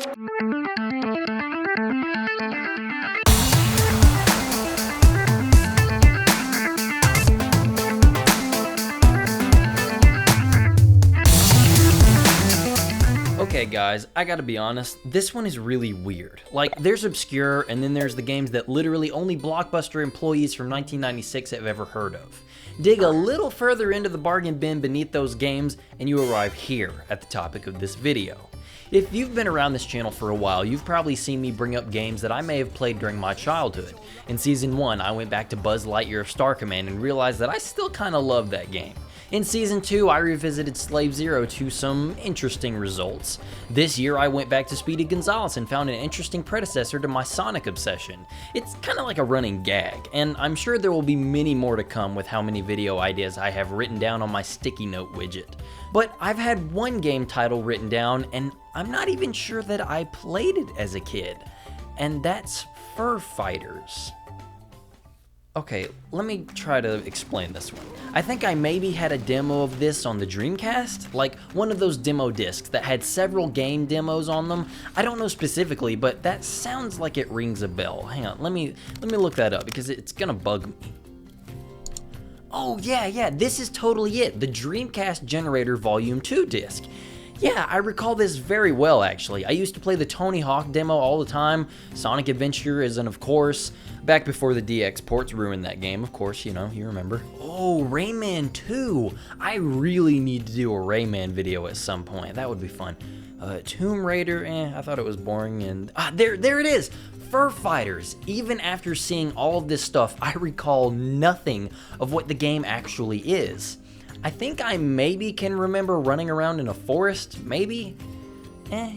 Okay guys, I gotta be honest, this one is really weird. Like, there's obscure, and then there's the games that literally only Blockbuster employees from 1996 have ever heard of. Dig a little further into the bargain bin beneath those games, and you arrive here at the topic of this video. If you've been around this channel for a while, you've probably seen me bring up games that I may have played during my childhood. In Season 1, I went back to Buzz Lightyear of Star Command and realized that I still kinda love that game. In Season 2, I revisited Slave Zero to some interesting results. This year, I went back to Speedy Gonzales and found an interesting predecessor to my Sonic obsession. It's kinda like a running gag, and I'm sure there will be many more to come with how many video ideas I have written down on my sticky note widget. But I've had one game title written down, and I'm not even sure that I played it as a kid, and that's Fur Fighters. Okay, let me try to explain this one. I think I maybe had a demo of this on the Dreamcast, like one of those demo discs that had several game demos on them. I don't know specifically, but that sounds like it rings a bell. Hang on, let me look that up because it's gonna bug me. Oh yeah, this is totally it, the Dreamcast Generator Volume 2 disc. Yeah, I recall this very well actually. I used to play the Tony Hawk demo all the time, Sonic Adventure isn't of course, back before the DX ports ruined that game, of course, you know, you remember. Oh, Rayman 2! I really need to do a Rayman video at some point, that would be fun. Tomb Raider, I thought it was boring, and... there it is! Fur Fighters! Even after seeing all of this stuff, I recall nothing of what the game actually is. I think I maybe can remember running around in a forest, maybe?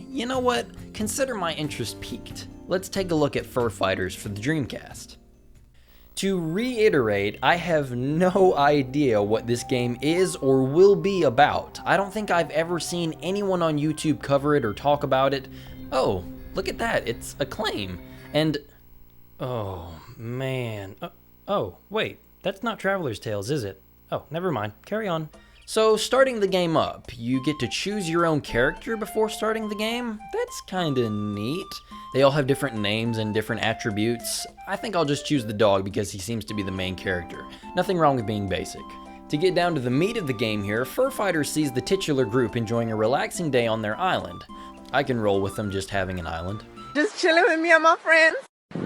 You know what? Consider my interest piqued. Let's take a look at Fur Fighters for the Dreamcast. To reiterate, I have no idea what this game is or will be about. I don't think I've ever seen anyone on YouTube cover it or talk about it. Oh, look at that, it's Acclaim. And, oh man, oh wait, that's not Traveler's Tales, is it? Oh, never mind. Carry on. So, starting the game up, you get to choose your own character before starting the game. That's kinda neat. They all have different names and different attributes. I think I'll just choose the dog because he seems to be the main character. Nothing wrong with being basic. To get down to the meat of the game here, Fur Fighter sees the titular group enjoying a relaxing day on their island. I can roll with them just having an island. Just chilling with me and my friends.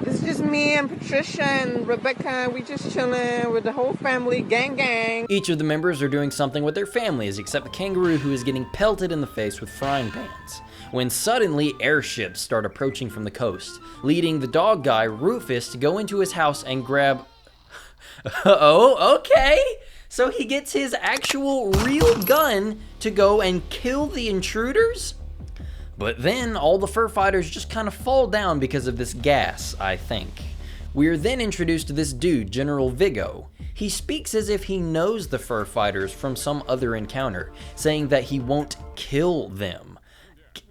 It's just me and Patricia and Rebecca. We just chilling with the whole family, gang. Each of the members are doing something with their families except the kangaroo who is getting pelted in the face with frying pans. When suddenly airships start approaching from the coast, leading the dog guy, Rufus, to go into his house and grab... Oh, okay. So he gets his actual real gun to go and kill the intruders? But then all the Fur Fighters just kind of fall down because of this gas, I think. We're then introduced to this dude, General Viggo. He speaks as if he knows the Fur Fighters from some other encounter, saying that he won't kill them.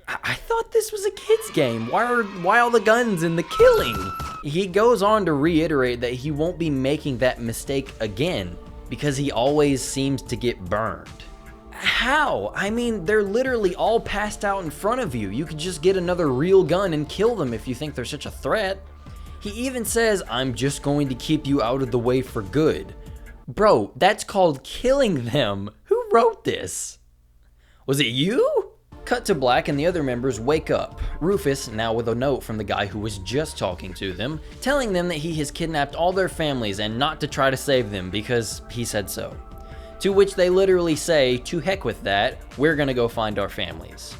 I thought this was a kid's game. Why all the guns and the killing? He goes on to reiterate that he won't be making that mistake again, because he always seems to get burned. How? I mean, they're literally all passed out in front of you. You could just get another real gun and kill them if you think they're such a threat. He even says, I'm just going to keep you out of the way for good. Bro, that's called killing them. Who wrote this? Was it you? Cut to black and the other members wake up. Rufus, now with a note from the guy who was just talking to them, telling them that he has kidnapped all their families and not to try to save them because he said so. To which they literally say, to heck with that, we're gonna go find our families.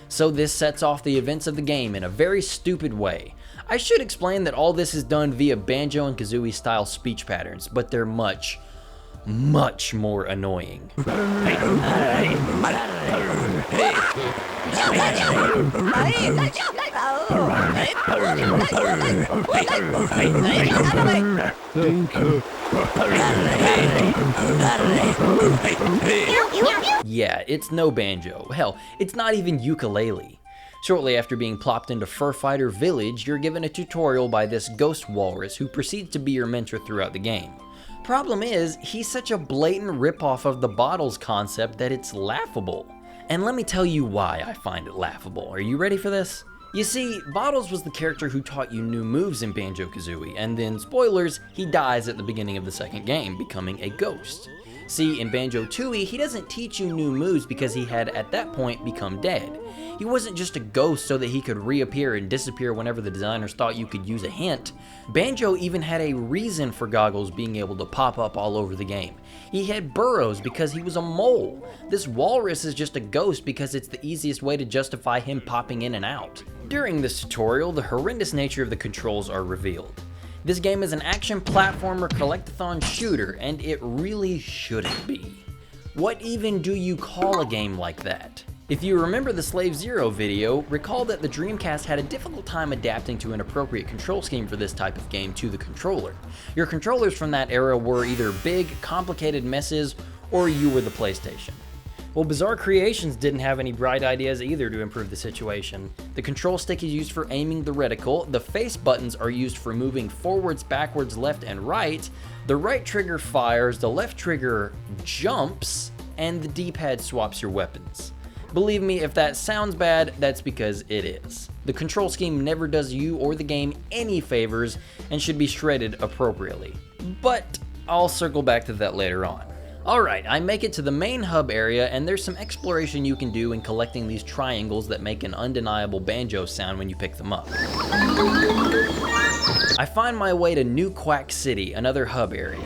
So this sets off the events of the game in a very stupid way. I should explain that all this is done via Banjo and Kazooie style speech patterns, but they're much more annoying. Yeah, it's no banjo. Hell, it's not even ukulele. Shortly after being plopped into Fur Fighter Village, you're given a tutorial by this ghost walrus who proceeds to be your mentor throughout the game. Problem is, he's such a blatant ripoff of the bottles concept that it's laughable. And let me tell you why I find it laughable. Are you ready for this? You see, Bottles was the character who taught you new moves in Banjo-Kazooie, and then, spoilers, he dies at the beginning of the second game, becoming a ghost. See, in Banjo-Tooie, he doesn't teach you new moves because he had, at that point, become dead. He wasn't just a ghost so that he could reappear and disappear whenever the designers thought you could use a hint. Banjo even had a reason for Goggles being able to pop up all over the game. He had burrows because he was a mole. This walrus is just a ghost because it's the easiest way to justify him popping in and out. During this tutorial, the horrendous nature of the controls are revealed. This game is an action platformer collect-a-thon shooter, and it really shouldn't be. What even do you call a game like that? If you remember the Slave Zero video, recall that the Dreamcast had a difficult time adapting to an appropriate control scheme for this type of game to the controller. Your controllers from that era were either big, complicated messes, or you were the PlayStation. Well, Bizarre Creations didn't have any bright ideas either to improve the situation. The control stick is used for aiming the reticle, the face buttons are used for moving forwards, backwards, left, and right, the right trigger fires, the left trigger jumps, and the D-pad swaps your weapons. Believe me, if that sounds bad, that's because it is. The control scheme never does you or the game any favors and should be shredded appropriately. But I'll circle back to that later on. Alright, I make it to the main hub area, and there's some exploration you can do in collecting these triangles that make an undeniable banjo sound when you pick them up. I find my way to New Quack City, another hub area.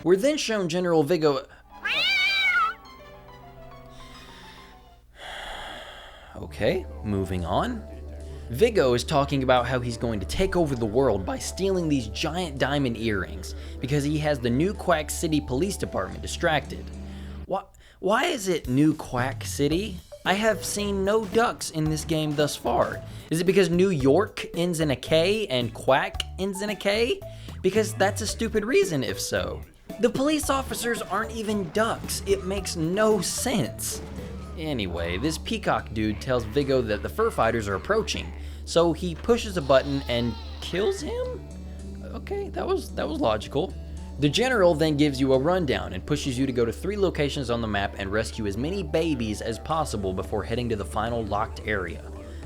We're then shown General Viggo. Okay, moving on. Viggo is talking about how he's going to take over the world by stealing these giant diamond earrings because he has the New Quack City Police Department distracted. Why is it New Quack City? I have seen no ducks in this game thus far. Is it because New York ends in a K and Quack ends in a K? Because that's a stupid reason if so. The police officers aren't even ducks. It makes no sense. Anyway, this peacock dude tells Viggo that the fur fighters are approaching, so he pushes a button and kills him? Okay, that was logical. The general then gives you a rundown and pushes you to go to 3 locations on the map and rescue as many babies as possible before heading to the final locked area.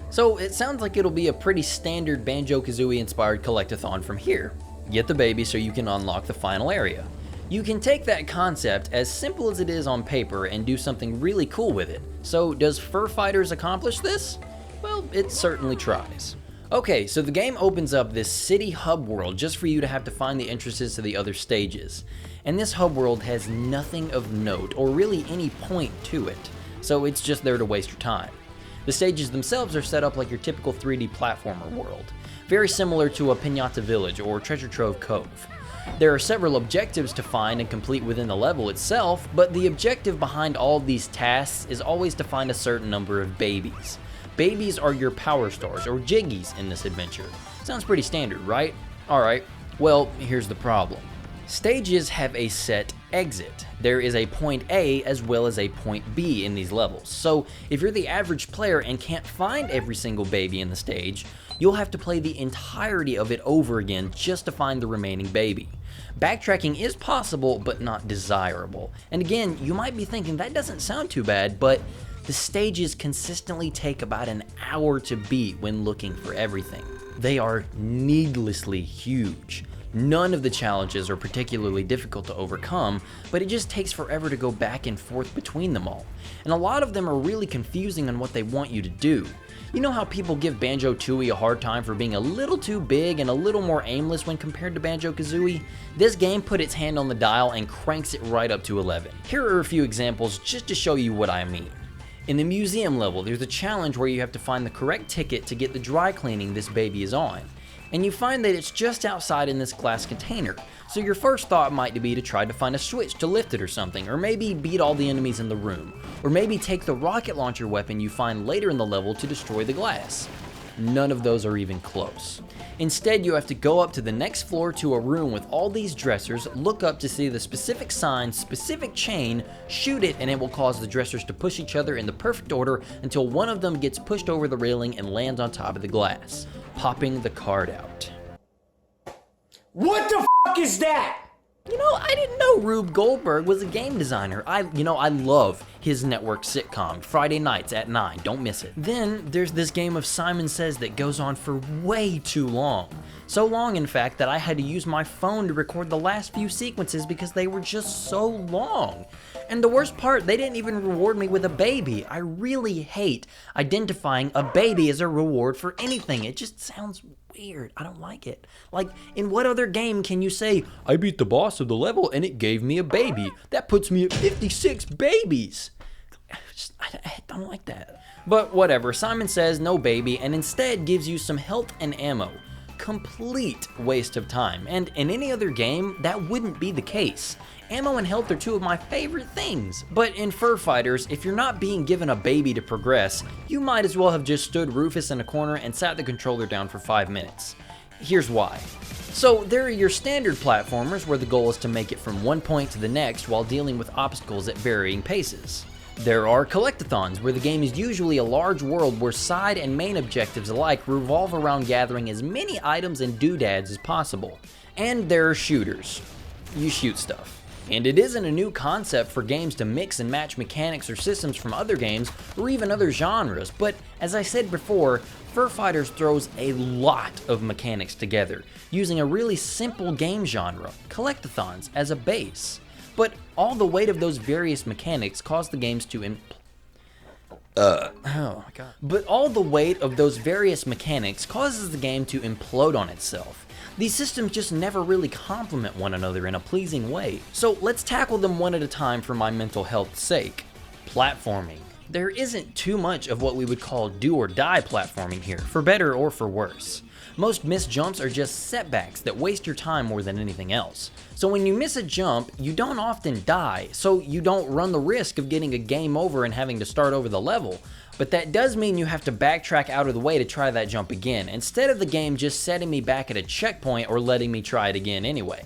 So it sounds like it'll be a pretty standard Banjo-Kazooie inspired collect-a-thon from here. Get the baby so you can unlock the final area. You can take that concept, as simple as it is on paper, and do something really cool with it. So does Fur Fighters accomplish this? Well, it certainly tries. Okay, so the game opens up this city hub world just for you to have to find the entrances to the other stages. And this hub world has nothing of note, or really any point to it, so it's just there to waste your time. The stages themselves are set up like your typical 3D platformer world, very similar to a Pinata Village or Treasure Trove Cove. There are several objectives to find and complete within the level itself, but the objective behind all of these tasks is always to find a certain number of babies. Babies are your power stars, or jiggies, in this adventure. Sounds pretty standard, right? Alright, well, here's the problem. Stages have a set exit. There is a point A as well as a point B in these levels. So if you're the average player and can't find every single baby in the stage, you'll have to play the entirety of it over again just to find the remaining baby. Backtracking is possible, but not desirable. And again, you might be thinking that doesn't sound too bad, but the stages consistently take about an hour to beat when looking for everything. They are needlessly huge. None of the challenges are particularly difficult to overcome, but it just takes forever to go back and forth between them all. And a lot of them are really confusing on what they want you to do. You know how people give Banjo-Tooie a hard time for being a little too big and a little more aimless when compared to Banjo-Kazooie? This game put its hand on the dial and cranks it right up to 11. Here are a few examples just to show you what I mean. In the museum level, there's a challenge where you have to find the correct ticket to get the dry cleaning this baby is on. And you find that it's just outside in this glass container, so your first thought might be to try to find a switch to lift it or something, or maybe beat all the enemies in the room, or maybe take the rocket launcher weapon you find later in the level to destroy the glass. None of those are even close. Instead, you have to go up to the next floor to a room with all these dressers, look up to see the specific sign, specific chain, shoot it, and it will cause the dressers to push each other in the perfect order until one of them gets pushed over the railing and lands on top of the glass, popping the card out. What the f is that? You know, I didn't know Rube Goldberg was a game designer. I love his network sitcom, Friday nights at 9, don't miss it. Then there's this game of Simon Says that goes on for way too long. So long, in fact, that I had to use my phone to record the last few sequences because they were just so long. And the worst part, they didn't even reward me with a baby. I really hate identifying a baby as a reward for anything. It just sounds weird. I don't like it. Like, in what other game can you say, I beat the boss of the level and it gave me a baby? That puts me at 56 babies. I don't like that. But whatever, Simon Says no baby and instead gives you some health and ammo. Complete waste of time, and in any other game, that wouldn't be the case. Ammo and health are two of my favorite things, but in Fur Fighters, if you're not being given a baby to progress, you might as well have just stood Rufus in a corner and sat the controller down for 5 minutes. Here's why. So there are your standard platformers where the goal is to make it from one point to the next while dealing with obstacles at varying paces. There are Collect-a-thons, where the game is usually a large world where side and main objectives alike revolve around gathering as many items and doodads as possible. And there are shooters. You shoot stuff. And it isn't a new concept for games to mix and match mechanics or systems from other games or even other genres, but as I said before, Fur Fighters throws a lot of mechanics together, using a really simple game genre, Collect-a-thons, as a base. But all the weight of those various mechanics cause the games to But all the weight of those various mechanics causes the game to implode on itself. These systems just never really complement one another in a pleasing way. So let's tackle them one at a time for my mental health's sake. Platforming. There isn't too much of what we would call do or die platforming here, for better or for worse. Most missed jumps are just setbacks that waste your time more than anything else. So when you miss a jump, you don't often die, so you don't run the risk of getting a game over and having to start over the level. But that does mean you have to backtrack out of the way to try that jump again, instead of the game just setting me back at a checkpoint or letting me try it again anyway.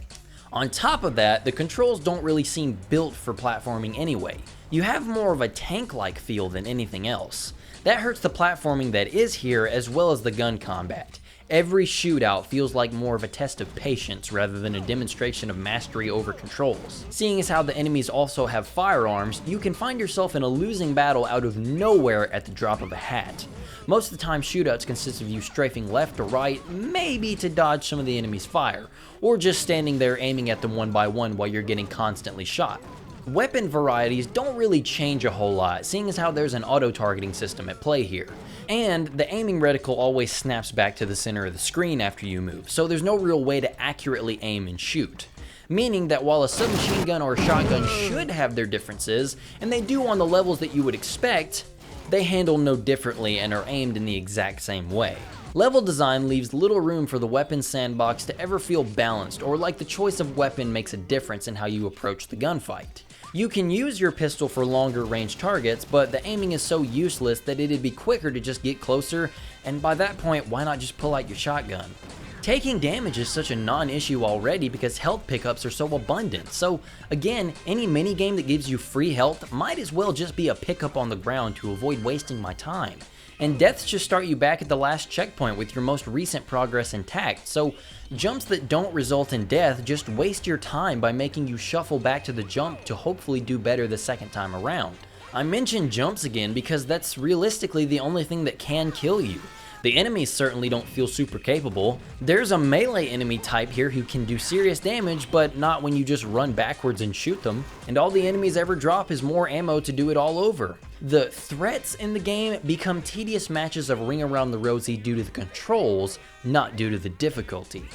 On top of that, the controls don't really seem built for platforming anyway. You have more of a tank-like feel than anything else. That hurts the platforming that is here as well as the gun combat. Every shootout feels like more of a test of patience rather than a demonstration of mastery over controls. Seeing as how the enemies also have firearms, you can find yourself in a losing battle out of nowhere at the drop of a hat. Most of the time, shootouts consist of you strafing left or right, maybe to dodge some of the enemy's fire, or just standing there aiming at them one by one while you're getting constantly shot. Weapon varieties don't really change a whole lot, seeing as how there's an auto-targeting system at play here. And the aiming reticle always snaps back to the center of the screen after you move, so there's no real way to accurately aim and shoot. Meaning that while a submachine gun or a shotgun should have their differences, and they do on the levels that you would expect, they handle no differently and are aimed in the exact same way. Level design leaves little room for the weapon sandbox to ever feel balanced or like the choice of weapon makes a difference in how you approach the gunfight. You can use your pistol for longer range targets, but the aiming is so useless that it'd be quicker to just get closer, and by that point, why not just pull out your shotgun? Taking damage is such a non-issue already because health pickups are so abundant, so again, any minigame that gives you free health might as well just be a pickup on the ground to avoid wasting my time. And deaths just start you back at the last checkpoint with your most recent progress intact, so jumps that don't result in death just waste your time by making you shuffle back to the jump to hopefully do better the second time around. I mention jumps again because that's realistically the only thing that can kill you. The enemies certainly don't feel super capable. There's a melee enemy type here who can do serious damage, but not when you just run backwards and shoot them. And all the enemies ever drop is more ammo to do it all over. The threats in the game become tedious matches of Ring Around the Rosie due to the controls, not due to the difficulty.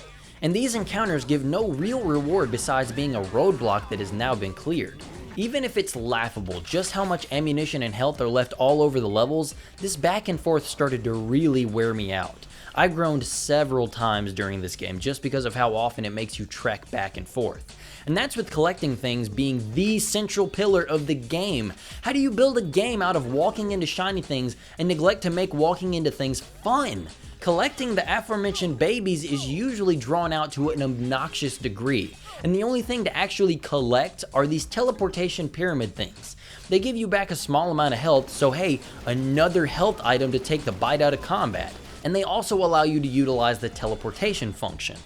And these encounters give no real reward besides being a roadblock that has now been cleared. Even if it's laughable just how much ammunition and health are left all over the levels, this back and forth started to really wear me out. I groaned several times during this game just because of how often it makes you trek back and forth. And that's with collecting things being the central pillar of the game. How do you build a game out of walking into shiny things and neglect to make walking into things fun? Collecting the aforementioned babies is usually drawn out to an obnoxious degree, and the only thing to actually collect are these teleportation pyramid things. They give you back a small amount of health, so hey, another health item to take the bite out of combat, and they also allow you to utilize the teleportation function.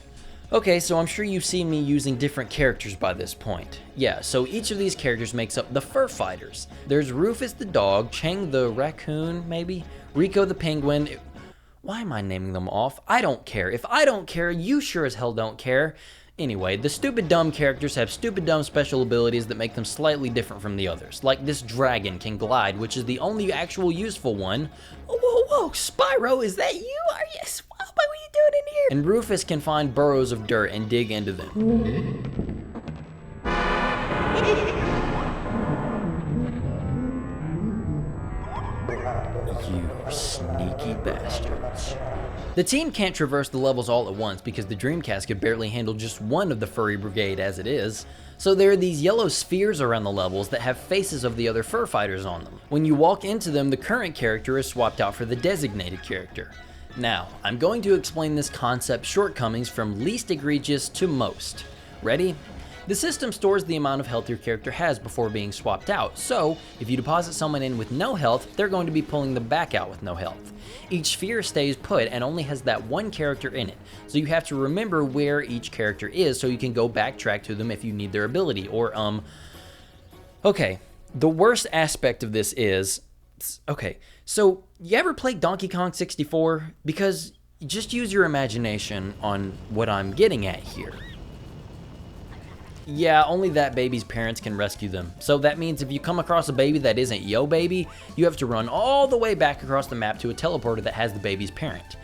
Okay, so I'm sure you've seen me using different characters by this point. Yeah, so each of these characters makes up the fur fighters. There's Rufus the dog, Chang the raccoon, maybe, Rico the penguin. Why am I naming them off? I don't care. If I don't care, you sure as hell don't care. Anyway, the stupid dumb characters have stupid dumb special abilities that make them slightly different from the others. Like this dragon can glide, which is the only actual useful one. Whoa, Spyro, is that you? Are you? What are you doing in here? And Rufus can find burrows of dirt and dig into them. You sneaky bastards. The team can't traverse the levels all at once because the Dreamcast could barely handle just one of the furry brigade as it is. So there are these yellow spheres around the levels that have faces of the other fur fighters on them. When you walk into them, the current character is swapped out for the designated character. Now, I'm going to explain this concept's shortcomings from least egregious to most. Ready? The system stores the amount of health your character has before being swapped out, so if you deposit someone in with no health, they're going to be pulling them back out with no health. Each sphere stays put and only has that one character in it, so you have to remember where each character is so you can go backtrack to them if you need their ability, or Okay, the worst aspect of this is, okay, so you ever played Donkey Kong 64? Because just use your imagination on what I'm getting at here. Yeah, only that baby's parents can rescue them. So that means if you come across a baby that isn't yo baby, you have to run all the way back across the map to a teleporter that has the baby's parent.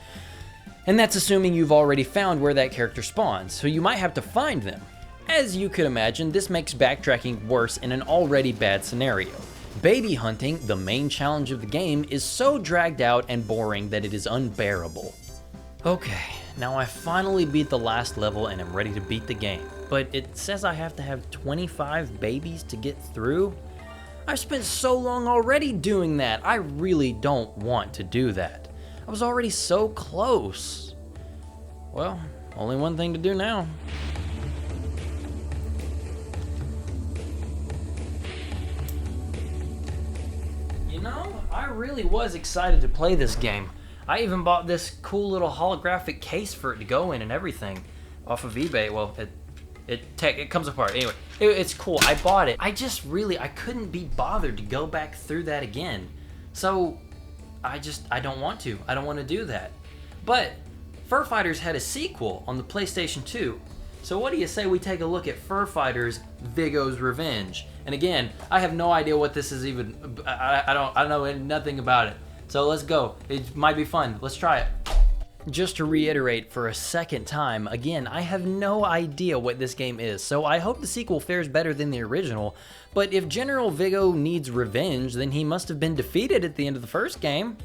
And that's assuming you've already found where that character spawns, so you might have to find them. As you could imagine, this makes backtracking worse in an already bad scenario. Baby hunting, the main challenge of the game, is so dragged out and boring that it is unbearable. Okay, now I finally beat the last level and am ready to beat the game. But it says I have to have 25 babies to get through? I've spent so long already doing that. I really don't want to do that. I was already so close. Well, only one thing to do now. You know, I really was excited to play this game. I even bought this cool little holographic case for it to go in and everything off of eBay. Well, it comes apart. Anyway, it's cool. I bought it. I couldn't be bothered to go back through that again. So I don't want to. I don't want to do that. But Fur Fighters had a sequel on the PlayStation 2. So what do you say we take a look at Fur Fighters Viggo's Revenge? And again, I have no idea what this is even. I don't know nothing about it. So let's go. It might be fun. Let's try it. Just to reiterate for a second time, again, I have no idea what this game is, so I hope the sequel fares better than the original, but if General Viggo needs revenge, then he must have been defeated at the end of the first game.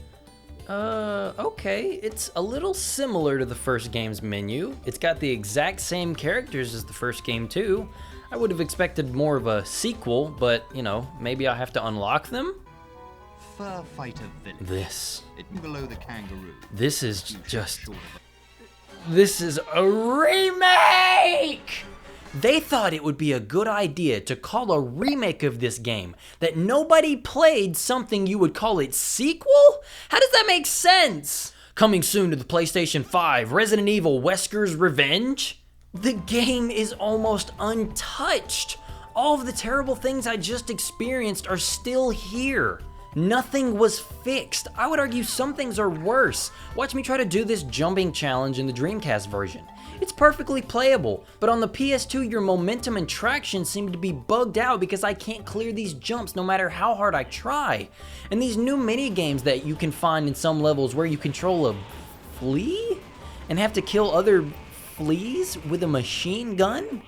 Okay, it's a little similar to the first game's menu. It's got the exact same characters as the first game too. I would have expected more of a sequel, but, you know, maybe I'll have to unlock them? Fur Fighter Village. This Below the kangaroo. This is a remake! They thought it would be a good idea to call a remake of this game that nobody played something you would call it sequel? How does that make sense? Coming soon to the PlayStation 5, Resident Evil Wesker's Revenge? The game is almost untouched. All of the terrible things I just experienced are still here. Nothing was fixed. I would argue some things are worse. Watch me try to do this jumping challenge in the Dreamcast version. It's perfectly playable, but on the PS2 your momentum and traction seem to be bugged out because I can't clear these jumps no matter how hard I try. And these new mini games that you can find in some levels where you control a flea and have to kill other fleas with a machine gun?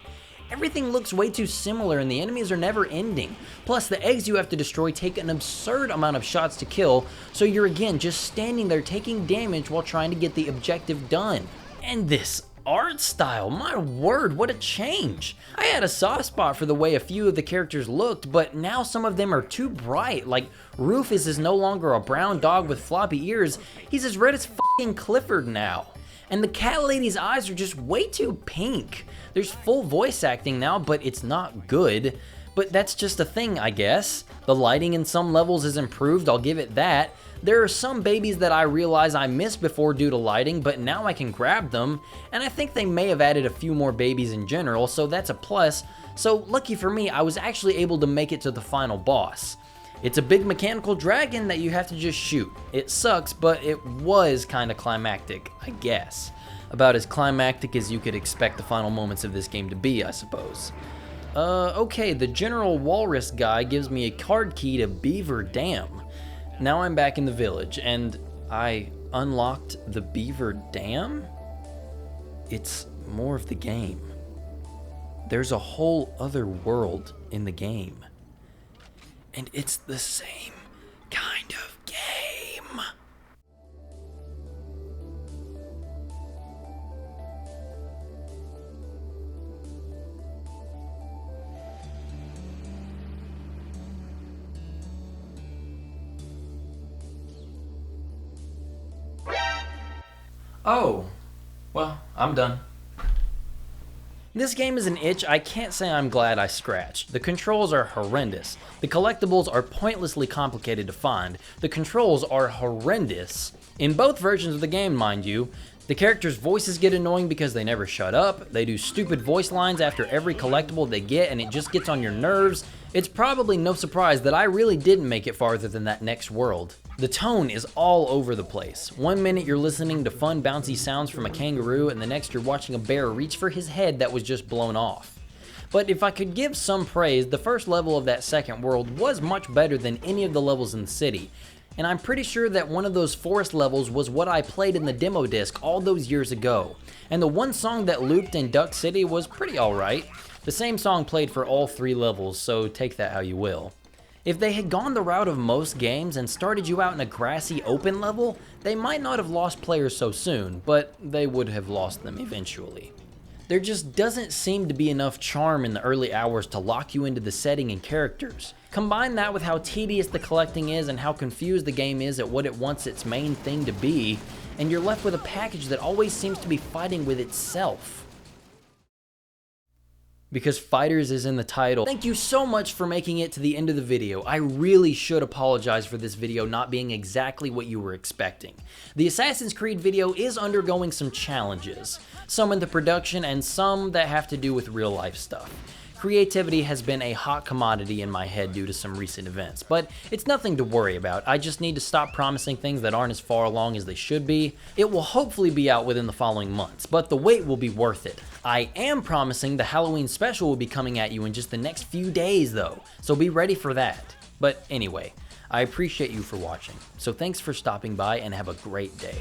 Everything looks way too similar and the enemies are never ending. Plus, the eggs you have to destroy take an absurd amount of shots to kill, so you're again just standing there taking damage while trying to get the objective done. And this art style, my word, what a change. I had a soft spot for the way a few of the characters looked, but now some of them are too bright. Like, Rufus is no longer a brown dog with floppy ears, he's as red as f***ing Clifford now. And the cat lady's eyes are just way too pink. There's full voice acting now, but it's not good. But that's just a thing, I guess. The lighting in some levels is improved, I'll give it that. There are some babies that I realize I missed before due to lighting, but now I can grab them, and I think they may have added a few more babies in general, so that's a plus. So lucky for me, I was actually able to make it to the final boss. It's a big mechanical dragon that you have to just shoot. It sucks, but it was kinda climactic, I guess. About as climactic as you could expect the final moments of this game to be, I suppose. Okay, the General Walrus guy gives me a card key to Beaver Dam. Now I'm back in the village, and I unlocked the Beaver Dam? It's more of the game. There's a whole other world in the game. And it's the same kind of game. Oh, well, I'm done. This game is an itch I can't say I'm glad I scratched. The controls are horrendous. The collectibles are pointlessly complicated to find. The controls are horrendous. In both versions of the game, mind you. The characters' voices get annoying because they never shut up. They do stupid voice lines after every collectible they get, and it just gets on your nerves. It's probably no surprise that I really didn't make it farther than that next world. The tone is all over the place. One minute you're listening to fun bouncy sounds from a kangaroo, and the next you're watching a bear reach for his head that was just blown off. But if I could give some praise, the first level of that second world was much better than any of the levels in the city. And I'm pretty sure that one of those forest levels was what I played in the demo disc all those years ago. And the one song that looped in Duck City was pretty alright. The same song played for all 3 levels, so take that how you will. If they had gone the route of most games and started you out in a grassy open level, they might not have lost players so soon, but they would have lost them eventually. There just doesn't seem to be enough charm in the early hours to lock you into the setting and characters. Combine that with how tedious the collecting is and how confused the game is at what it wants its main thing to be, and you're left with a package that always seems to be fighting with itself. Because Fighters is in the title. Thank you so much for making it to the end of the video. I really should apologize for this video not being exactly what you were expecting. The Assassin's Creed video is undergoing some challenges, some in the production and some that have to do with real life stuff. Creativity has been a hot commodity in my head due to some recent events, but it's nothing to worry about. I just need to stop promising things that aren't as far along as they should be. It will hopefully be out within the following months, but the wait will be worth it. I am promising the Halloween special will be coming at you in just the next few days though, so be ready for that. But anyway, I appreciate you for watching, so thanks for stopping by and have a great day.